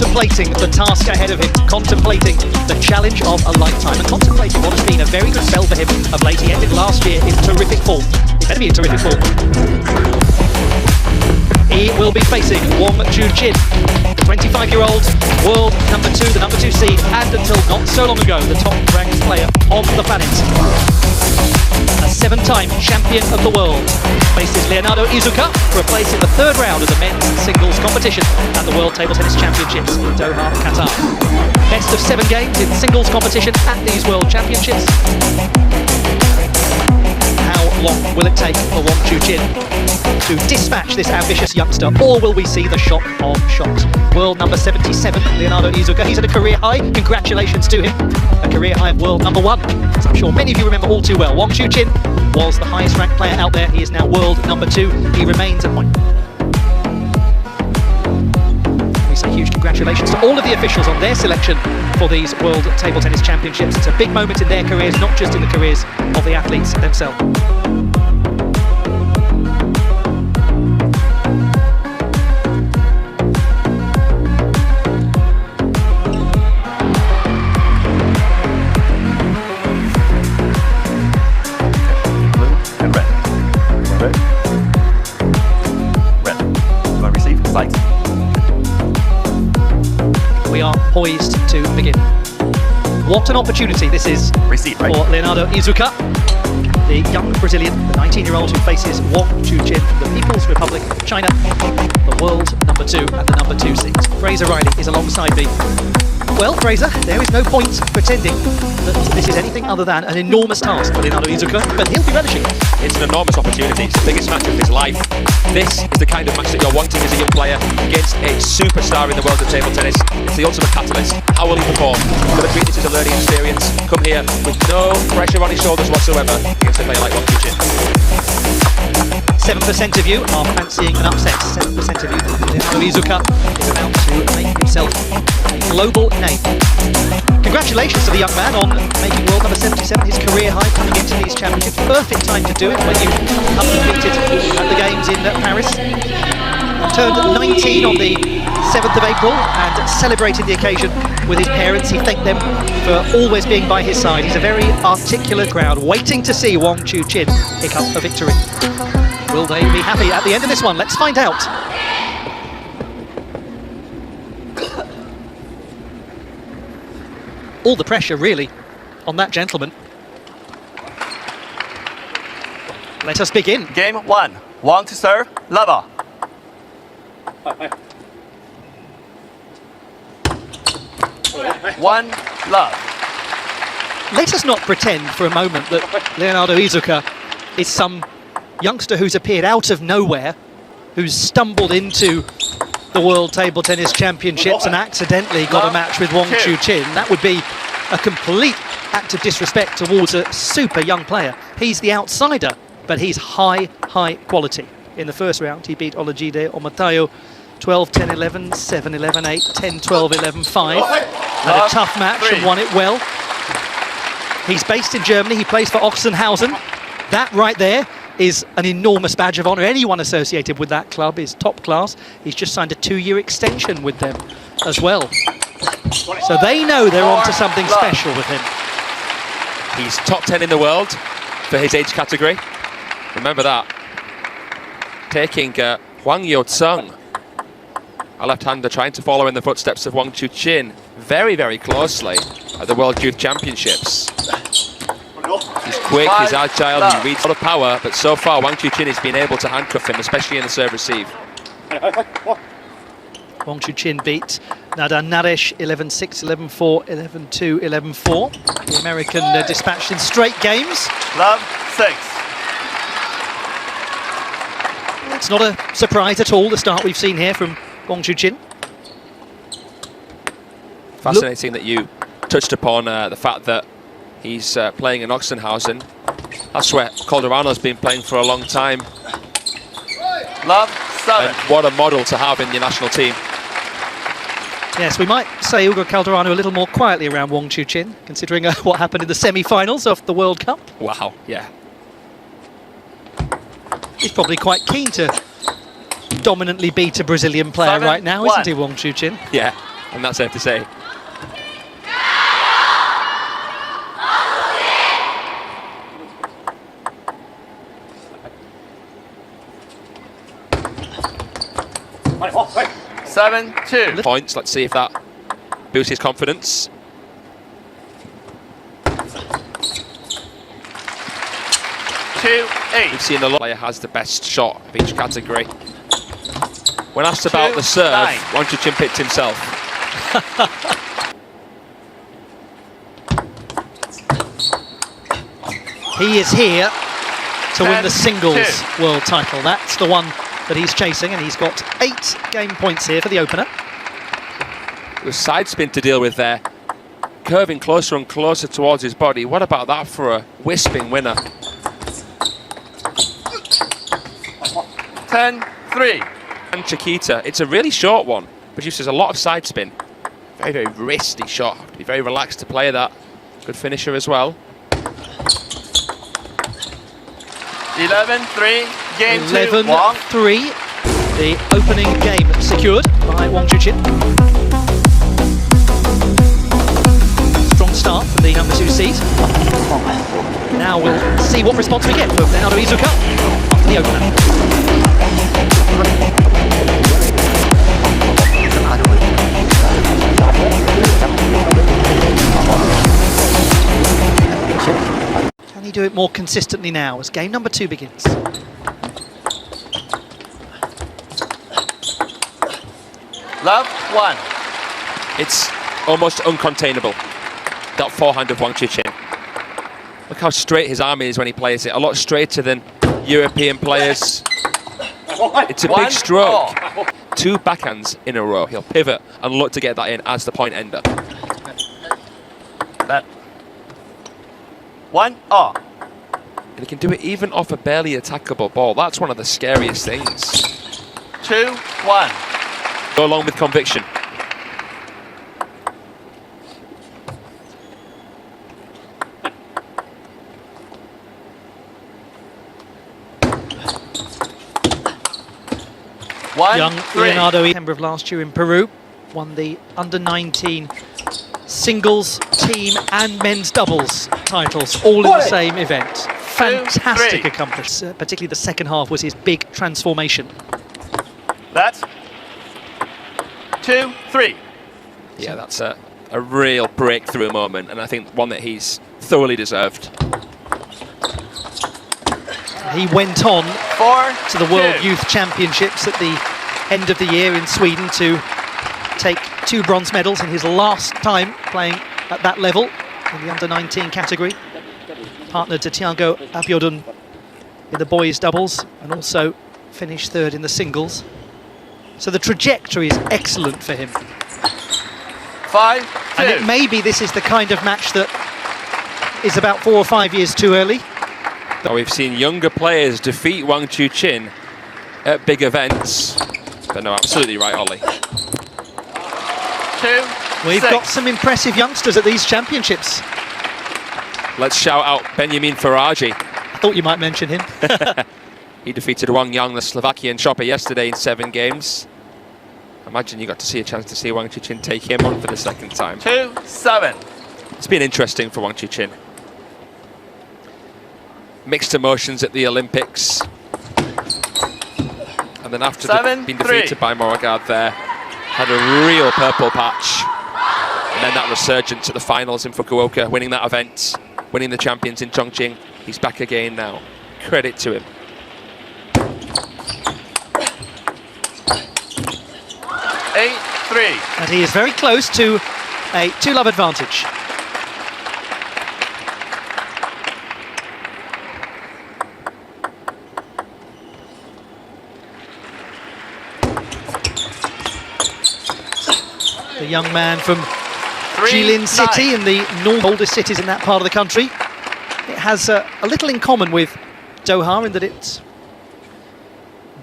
contemplating the task ahead of him, contemplating the challenge of a lifetime, and contemplating what has been a very good spell for him of late. He ended last year in terrific form. He better be in terrific form. He will be facing WANG CHUQIN, the 25-year-old world number 2, the number 2 seed, and until not so long ago, the top-ranked player on the planet. A 7-time champion of the world faces Leonardo IIZUKA for a place in the 3rd round of the men's singles competition at the World Table Tennis Championships in Doha, Qatar. Best of 7 games in singles competition at these World Championships. How long will it take for WANG CHUQIN to dispatch this ambitious youngster, or will we see the shock of shocks? World number 77, Leonardo IIZUKA, he's at a career high. Congratulations to him. A career high of world number 1. As I'm sure many of you remember all too well, WANG CHUQIN was the highest ranked player out there. He is now world number 2. He remains at point. We say huge congratulations to all of the officials on their selection for these World Table Tennis Championships. It's a big moment in their careers, not just in the careers of the athletes themselves. We are poised to begin. What an opportunity this is for Leonardo IIZUKA, the young Brazilian, the 19-year-old who faces WANG CHUQIN from the People's Republic of China, the world number 2 and the number 2 seeds. Fraser Riley is alongside me. Well, Fraser, there is no point pretending that this is anything other than an enormous task for Leonardo IIZUKA, but he'll be relishing it. It's an enormous opportunity. It's the biggest match of his life. This is the kind of match that you're wanting as a young player against a superstar in the world of table tennis. It's the ultimate catalyst. How will he perform? Will it treat this as a learning experience? Come here with no pressure on his shoulders whatsoever against a player like WANG CHUQIN. 7% of you are fancying an upset. 7% of you think Leonardo IIZUKA is about to make himself a global name. Congratulations to the young man on making world number 77, his career high coming into these championships. Perfect time to do it when you come competed at the games in Paris. Turned 19 on the 7th of April and celebrated the occasion with his parents. He thanked them for always being by his side. He's a very articulate crowd waiting to see WANG CHUQIN pick up a victory. Will they be happy at the end of this one? Let's find out. All the pressure, really, on that gentleman. Let us begin. Game 1. WANG to serve. Lava. One love. Let us not pretend for a moment that Leonardo IIZUKA is some youngster who's appeared out of nowhere, who's stumbled into the World Table Tennis Championships and accidentally got a match with WANG CHUQIN. That would be a complete act of disrespect towards a super young player. He's the outsider, but he's high quality. In the first round, he beat Olajide Omatayo 12-10-11, 7-11-8, 10-12, 11-5. Had a tough match and won it well. He's based in Germany. He plays for Ochsenhausen. That right there is an enormous badge of honour. Anyone associated with that club is top class. He's just signed a 2-year extension with them as well. So they know they're onto something special with him. He's top 10 in the world for his age category. Remember that. Taking Hwang Yo-tsung, a left-hander trying to follow in the footsteps of WANG CHUQIN very, very closely at the World Youth Championships. He's quick, he's agile, he reads a lot of power, but so far WANG CHUQIN has been able to handcuff him, especially in the serve-receive. WANG CHUQIN beat Nadan Naresh 11-6, 11-4, 11-2, 11-4. The American dispatched in straight games. Love 6. It's not a surprise at all, the start we've seen here from WANG CHUQIN. Fascinating that you touched upon the fact that he's playing in Ochsenhausen. That's where Calderano's been playing for a long time. Love 7. And what a model to have in your national team. Yes, we might say Ugo Calderano a little more quietly around WANG CHUQIN, considering what happened in the semi-finals of the World Cup. Wow, yeah. He's probably quite keen to dominantly beat a Brazilian player right now, isn't he, WANG CHUQIN? Yeah, and that's safe to say. Seven, two. Points, let's see if that boosts his confidence. We've seen the player has the best shot of each category. When asked about the serve, Wang CHUQIN picked himself. He is here to win the 10-2. singles world title. That's the one that he's chasing, and he's got 8 game points here for the opener. The side spin to deal with there, curving closer and closer towards his body. What about that for a wisping winner? 10-3. And Chiquita, it's a really short one, produces a lot of side spin. Very, very wristy shot. Have to be very relaxed to play that. Good finisher as well. 11-3. Game 2. 11-3. The opening game secured by Wang CHUQIN. Strong start from the number 2 seed. Now we'll see what response we get from Leonardo IIZUKA after the opener. Can he do it more consistently now as game number 2 begins? Love, 1. It's almost uncontainable, that forehand of Wang CHUQIN. Look how straight his arm is when he plays it, a lot straighter than European players. It's a big stroke. 2 backhands in a row. He'll pivot and look to get that in as the point ender. That. 1 all. And he can do it even off a barely attackable ball. That's one of the scariest things. 2-1. Go along with conviction. Young Leonardo, September of last year in Peru, won the under-19 singles, team and men's doubles titles, all in the same event. Fantastic accomplishment. Particularly the second half was his big transformation. That's 2-3. Yeah, that's a real breakthrough moment, and I think one that he's thoroughly deserved. He went on 4-2. to the World Youth Championships at the end of the year in Sweden to take 2 bronze medals in his last time playing at that level in the under-19 category. Partnered to Thiago Abiodun in the boys' doubles and also finished 3rd in the singles. So the trajectory is excellent for him. 5-2. And maybe this is the kind of match that is about 4 or 5 years too early. Now we've seen younger players defeat Wang CHUQIN at big events. But no, absolutely right, Ollie. 2-6. We've got some impressive youngsters at these championships. Let's shout out Benjamin Faraji. I thought you might mention him. He defeated Wang Yang, the Slovakian shopper, yesterday in 7 games. Imagine you got to see a chance to see Wang CHUQIN take him on for the second time. 2-7. It's been interesting for Wang CHUQIN. Mixed emotions at the Olympics. And then after being defeated by Moragard there, had a real purple patch. And then that resurgence at the finals in Fukuoka, winning that event, winning the champions in Chongqing. He's back again now. Credit to him. 8-3. And he is very close to a 2-love advantage. The young man from Jilin City, in the oldest cities in that part of the country. It has a little in common with Doha in that it's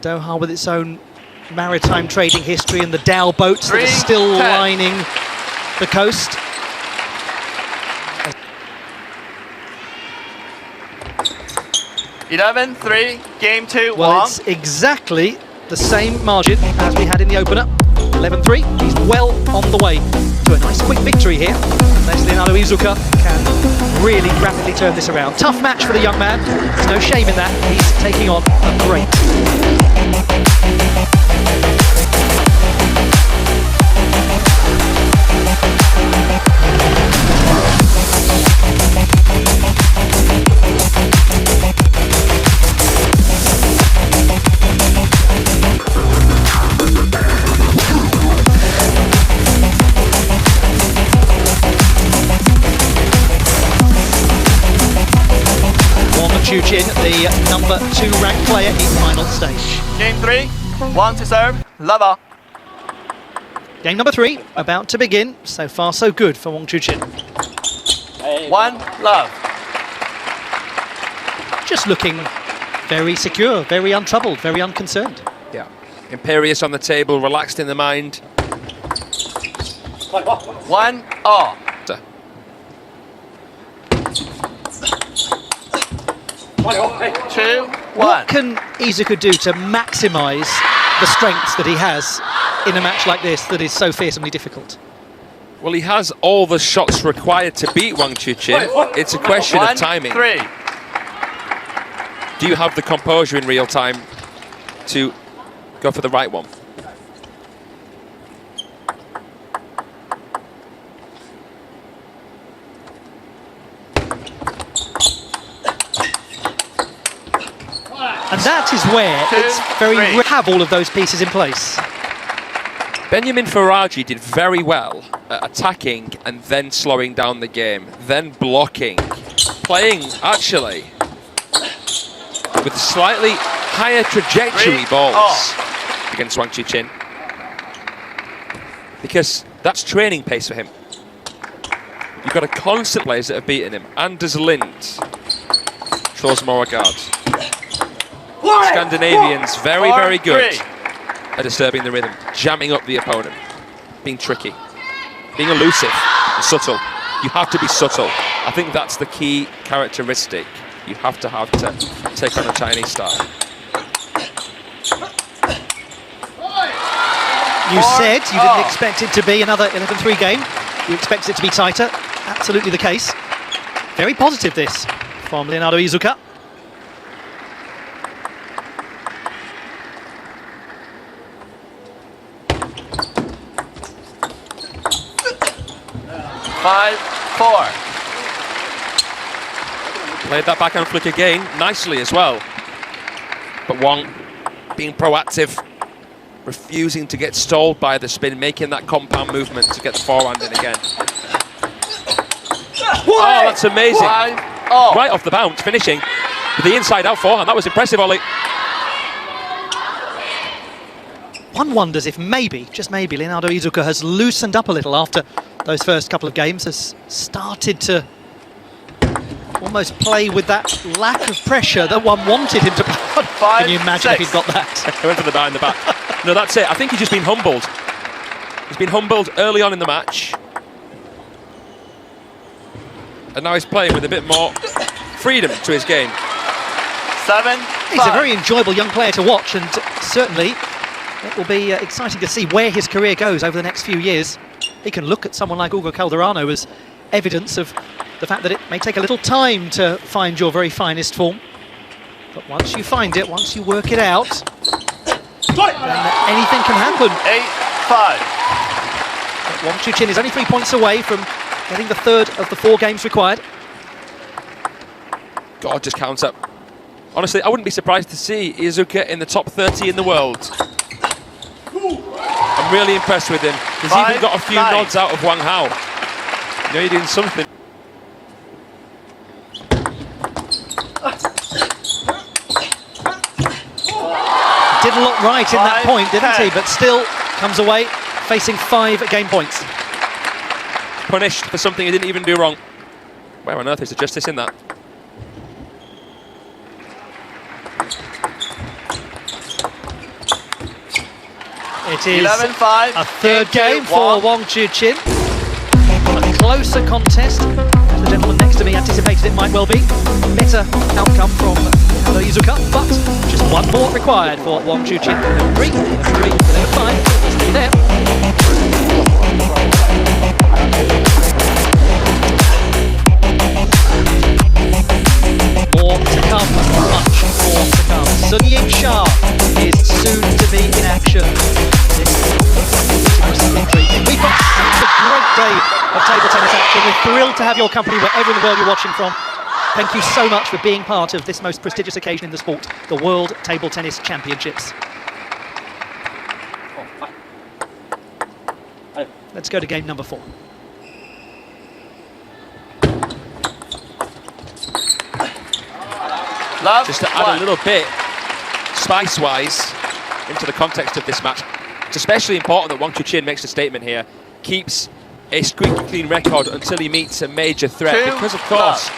Doha with its own maritime trading history and the dhow boats that are still lining the coast. (11-3), game 2. Well, Wang. it's exactly the same margin as we had in the opener. 11-3. He's well on the way to a nice quick victory here. Unless Leonardo IIZUKA can really rapidly turn this around. Tough match for the young man. There's no shame in that. He's taking on a great. WANG CHUQIN, the number 2 ranked player in final stage. Game 3, 1 to serve, lava. Game number 3 about to begin. So far so good for WANG CHUQIN. 1 love. Just looking very secure, very untroubled, very unconcerned. Yeah. Imperious on the table, relaxed in the mind. 1 all. 2 1. What can IIZUKA do to maximise the strengths that he has in a match like this that is so fearsomely difficult? Well, he has all the shots required to beat WANG CHUQIN. It's a question of timing. 3. Do you have the composure in real time to go for the right one? And that is where it's very rare to have all of those pieces in place. Benjamin Faraji did very well at attacking and then slowing down the game, then blocking, playing actually with slightly higher trajectory balls against WANG CHUQIN, because that's training pace for him. You've got a constant players that have beaten him. Anders Lind throws more regards. Scandinavians very, very good at disturbing the rhythm, jamming up the opponent, being tricky, being elusive and subtle. You have to be subtle. I think that's the key characteristic you have to take on a Chinese style. You said you didn't expect it to be another 11-3 game. You expected it to be tighter. Absolutely the case. Very positive this from Leonardo IIZUKA. Five, 4. Played that backhand flick again, nicely as well. But Wang being proactive, refusing to get stalled by the spin, making that compound movement to get the forehand in again. Oh, that's amazing. Right off the bounce, finishing with the inside-out forehand. That was impressive, Ollie. One wonders if maybe, just maybe, Leonardo IIZUKA has loosened up a little after those first couple of games, has started to almost play with that lack of pressure that one wanted him to play. Can you imagine if he'd got that? He went for the behind the back. No, that's it. I think he's just been humbled. He's been humbled early on in the match. And now he's playing with a bit more freedom to his game. 7, 5. He's a very enjoyable young player to watch, and certainly it will be exciting to see where his career goes over the next few years. He can look at someone like Hugo Calderano as evidence of the fact that it may take a little time to find your very finest form. But once you find it, once you work it out, then anything can happen. 8, 5. WANG CHUQIN is only 3 points away from getting the third of the 4 games required. Gorgeous counter. Honestly, I wouldn't be surprised to see IIZUKA in the top 30 in the world. I'm really impressed with him. He's even got a few nods out of Wang Hao. You know, you're doing something. Did a lot right in that point, didn't he? But still comes away facing 5 game points. Punished for something he didn't even do wrong. Where on earth is the justice in that? It is 11-5. a third game for WANG CHUQIN. A closer contest. The gentleman next to me anticipated it might well be. Better outcome from Leonardo IIZUKA, but just one more required for WANG CHUQIN. 3, 11-5. You there? More to come, much more to come. Sun YINGSHA is soon to be in action. This is most intriguing. We've got such a great day of table tennis action. We're thrilled to have your company wherever in the world you're watching from. Thank you so much for being part of this most prestigious occasion in the sport, the World Table Tennis Championships. Let's go to game number 4. Love. Just to add a little bit, spice-wise, into the context of this match, it's especially important that Wang CHUQIN makes a statement here, keeps a squeaky clean record until he meets a major threat, because of course,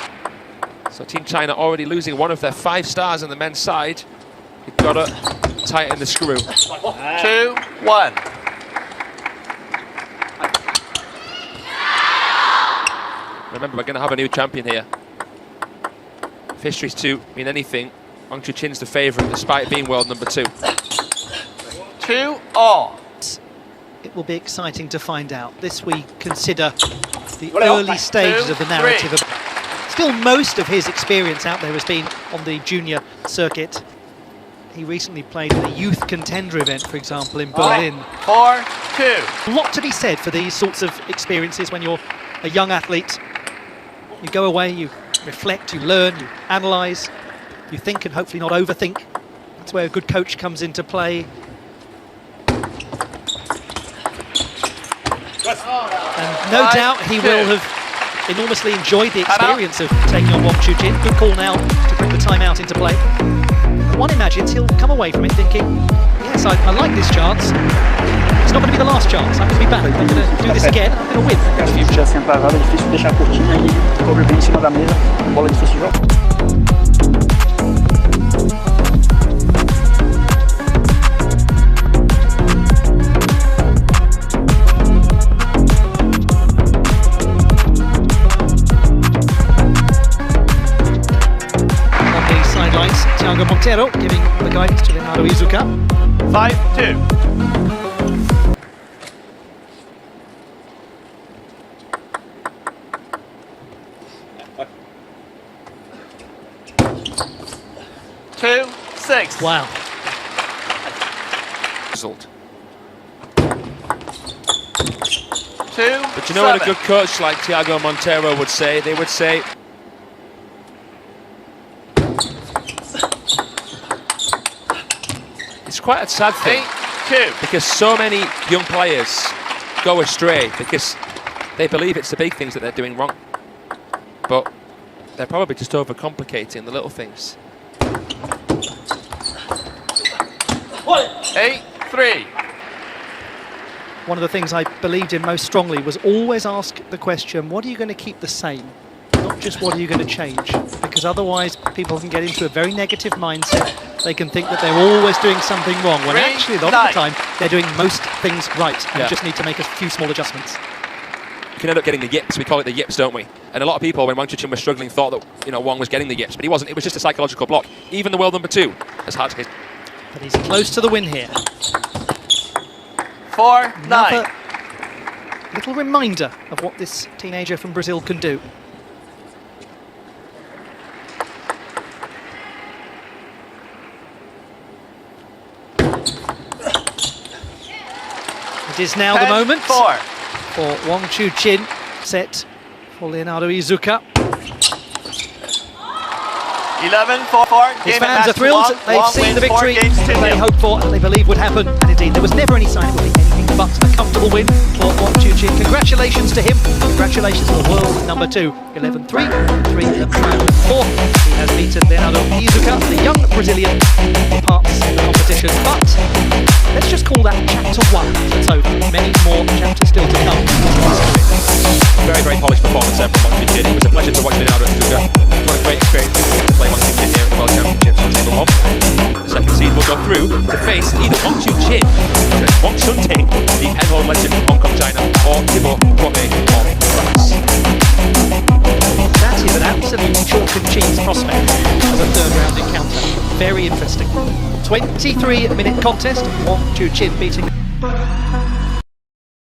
so Team China already losing one of their 5 stars on the men's side. You've got to tighten the screw. 2-1. Remember, we're going to have a new champion here. If history's to mean anything, Wang CHUQIN's the favourite, despite being world number 2. 2-all. It will be exciting to find out. This we consider the early stages of the narrative. Still, most of his experience out there has been on the junior circuit. He recently played in a youth contender event, for example, in Berlin. 4-2. A lot to be said for these sorts of experiences when you're a young athlete. You go away, you reflect, you learn, you analyse, you think and hopefully not overthink. That's where a good coach comes into play. And no doubt he will have enormously enjoyed the experience of taking on Wang CHUQIN. Good call now to bring the timeout into play. One imagines he'll come away from it thinking, yes, I like this chance. It's not going to be the last chance. I'm going to be back. I'm going to do this again. I'm going to win in the future. Assim, parada, difícil deixar curtinha e cobre bem em cima da mesa, bola difícil de jogar. On the sidelines, Thiago Monteiro giving the guidance to Leonardo IIZUKA. 5-2. Two, 6. Wow. Result. 2, But you know what a good coach like Thiago Monteiro would say? They would say, it's quite a sad thing, 8-2. because so many young players go astray because they believe it's the big things that they're doing wrong. But they're probably just overcomplicating the little things. 8-3. One of the things I believed in most strongly was always ask the question, what are you going to keep the same? Not just what are you going to change? Because otherwise people can get into a very negative mindset. They can think that they're always doing something wrong, when actually a lot of the time they're doing most things right and just need to make a few small adjustments. You can end up getting the yips. We call it the yips, don't we? And a lot of people, when Wang CHUQIN was struggling, thought that Wang was getting the yips, but he wasn't. It was just a psychological block. Even the world number 2 has had his. But he's close to the win here. 4-9. Another little reminder of what this teenager from Brazil can do. It is now the moment for Wang CHUQIN, set for Leonardo IIZUKA. 11-4. His fans are thrilled. They've seen the victory they hoped for and they believe would happen. And indeed, there was never any sign it would be anything but a comfortable win for Wang CHUQIN. Congratulations to him. Congratulations to the world number 2. 11-3, 3-4. He has beaten Leonardo IIZUKA, the young Brazilian, in parts of the competition. But let's just call that chapter 1. It's over. Many more chapters still to come. Very, very polished performance there from Wang CHUQIN. It was a pleasure to watch Leonardo IIZUKA. What a great experience to play Wang CHUQIN here at the World Championships on table 1. The second seed will go through to face either Wang CHUQIN, Wang Shunting, the Penhold legend from Hong Kong, China, or Thibaut Courtet of France. That is an absolute chalk and cheese prospect as a third round encounter. Very interesting. 23-minute contest. Wang CHUQIN beating